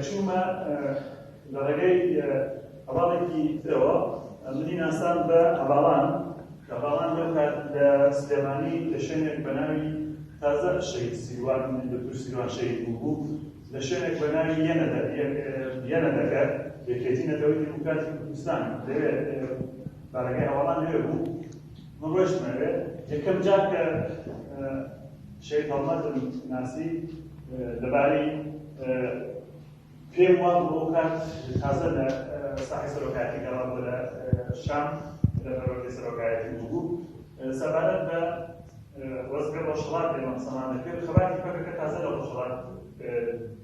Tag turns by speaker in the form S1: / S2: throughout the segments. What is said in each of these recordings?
S1: كتشوما لغاية أبالكي تروا منين أنسان بأبالان لو كان سليماني لشينك بناوي تازه الشهيد سیروان دکتر سیروان شهید بوو لشينك بناوي ينادك بكتينة دوية ديمقراطية كردستان برای أولان هربو من روش مره يكم جاك شهيد هلمات الناسي لباري فيم وان بروكات تازه صحي سروكاتي قرار ولا الشام لبروكي سروكاتي بوو سبالت وەزگە ڕۆژهەڵات دێمە قسەمان دەکرد خەباتی پەکەکە تازە لە ڕۆژهەڵات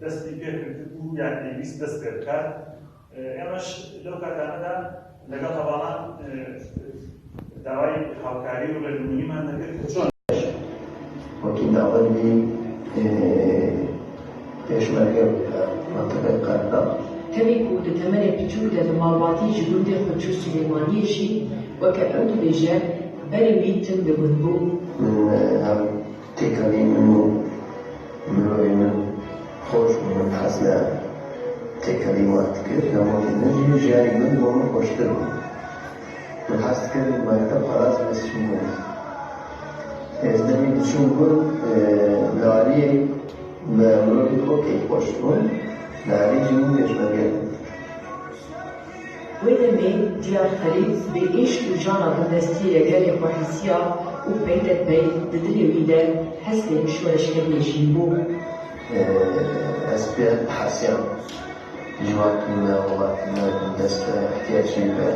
S1: دەستی پێکرد و یان پێویست دەست پێ بکات ئێمەش لەو کاتانەدا لەگەڵ هەواڵان داوای هاوکاری و ڕێنمونیمان دەکرد کە چۆن
S2: وەکی ناوەندی پێشمەرگە منطقەی قەرداغ
S3: تەوێک و دەتەمەنێ بچووکە لە ماڵباتی ji gundê Xweçû Silêmaniyê weke ew dibêje berê wî tim dibin bû
S2: هم تێکەڵی من و مرۆڤی من خۆش و من حەز لە تێکەڵی وات کرد لەمەوەی ژیانی من بۆ من خۆشتر بوو من حەز کرد مەکتەب خەلاص بچم بوو ئێزدەمی بچوو بوون لەوانەیە بە مرۆڤی خۆ پێی خۆش بوون لەوانەیەکی من پێشمەرگە
S3: wê demê diyar xelîz bê êşq û jana bindestiyê gelê xwehîsiya û peytekbey di dilê wî de hestê pişwareşkeriyê jî bû
S2: ez pê hesiyam ji watî me welatî me dest bi ehtiyacî be